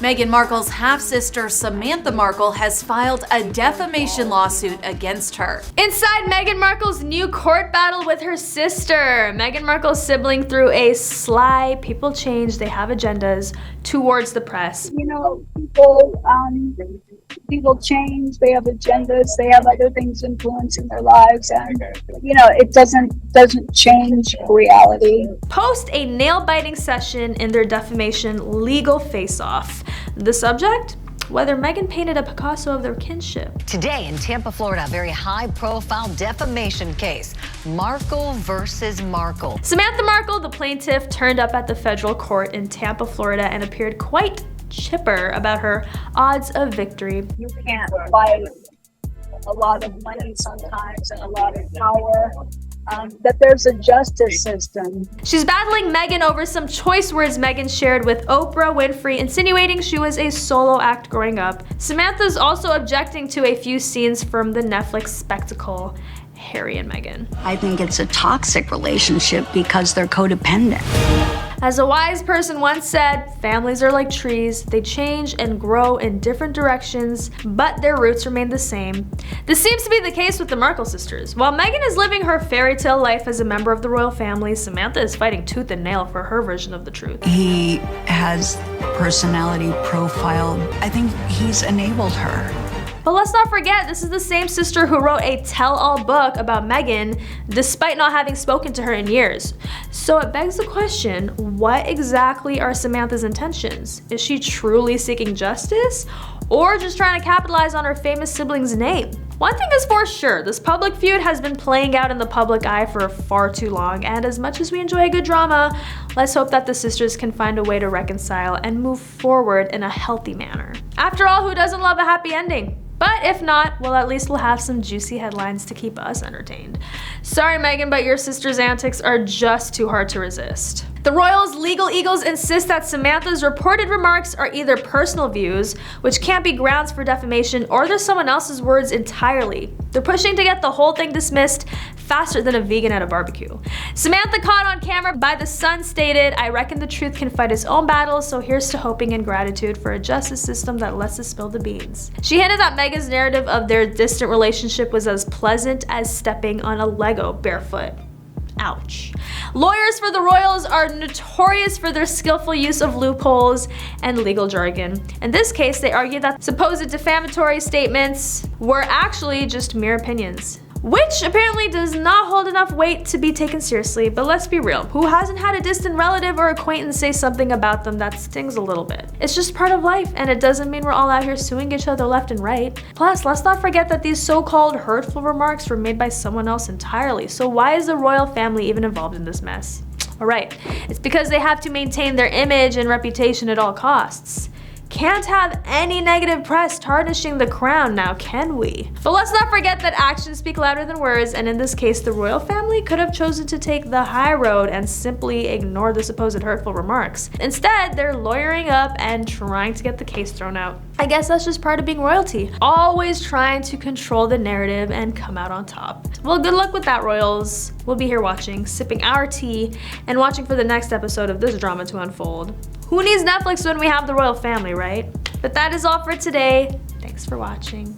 Meghan Markle's half-sister Samantha Markle has filed a defamation lawsuit against her. Inside Meghan Markle's new court battle with her sister, Meghan Markle's sibling threw a sly "people change, they have agendas" towards the press. You know, people change, they have agendas, they have other things influencing their lives, and you know, it doesn't change reality. Post a nail-biting session in their defamation legal face-off. The subject? Whether Meghan painted a Picasso of their kinship. Today in Tampa, Florida, a very high-profile defamation case. Markle versus Markle. Samantha Markle, the plaintiff, turned up at the federal court in Tampa, Florida, and appeared quite chipper about her odds of victory. You can't fight a lot of money sometimes and a lot of power. That there's a justice system. She's battling Meghan over some choice words Meghan shared with Oprah Winfrey, insinuating she was a solo act growing up. Samantha's also objecting to a few scenes from the Netflix spectacle, Harry and Meghan. I think it's a toxic relationship because they're codependent. As a wise person once said, families are like trees. They change and grow in different directions, but their roots remain the same. This seems to be the case with the Markle sisters. While Meghan is living her fairy tale life as a member of the royal family, Samantha is fighting tooth and nail for her version of the truth. He has personality profile. I think he's enabled her. But let's not forget, this is the same sister who wrote a tell-all book about Meghan, despite not having spoken to her in years. So it begs the question, what exactly are Samantha's intentions? Is she truly seeking justice, or just trying to capitalize on her famous sibling's name? One thing is for sure, this public feud has been playing out in the public eye for far too long, and as much as we enjoy a good drama, let's hope that the sisters can find a way to reconcile and move forward in a healthy manner. After all, who doesn't love a happy ending? But if not, well, at least we'll have some juicy headlines to keep us entertained. Sorry, Meghan, but your sister's antics are just too hard to resist. The royals' legal eagles insist that Samantha's reported remarks are either personal views, which can't be grounds for defamation, or they're someone else's words entirely. They're pushing to get the whole thing dismissed faster than a vegan at a barbecue. Samantha, caught on camera by The Sun, stated, "I reckon the truth can fight its own battles, so here's to hoping and gratitude for a justice system that lets us spill the beans." She hinted that Meghan's narrative of their distant relationship was as pleasant as stepping on a Lego barefoot. Ouch. Lawyers for the royals are notorious for their skillful use of loopholes and legal jargon. In this case, they argue that supposed defamatory statements were actually just mere opinions, which apparently does not hold enough weight to be taken seriously. But let's be real, who hasn't had a distant relative or acquaintance say something about them that stings a little bit? It's just part of life, and it doesn't mean we're all out here suing each other left and right. Plus, let's not forget that these so-called hurtful remarks were made by someone else entirely. So why is the royal family even involved in this mess? Alright, it's because they have to maintain their image and reputation at all costs. Can't have any negative press tarnishing the crown now, can we? But let's not forget that actions speak louder than words, and in this case, the royal family could have chosen to take the high road and simply ignore the supposed hurtful remarks. Instead, they're lawyering up and trying to get the case thrown out. I guess that's just part of being royalty. Always trying to control the narrative and come out on top. Well, good luck with that, royals. We'll be here watching, sipping our tea, and watching for the next episode of this drama to unfold. Who needs Netflix when we have the royal family, right? But that is all for today. Thanks for watching.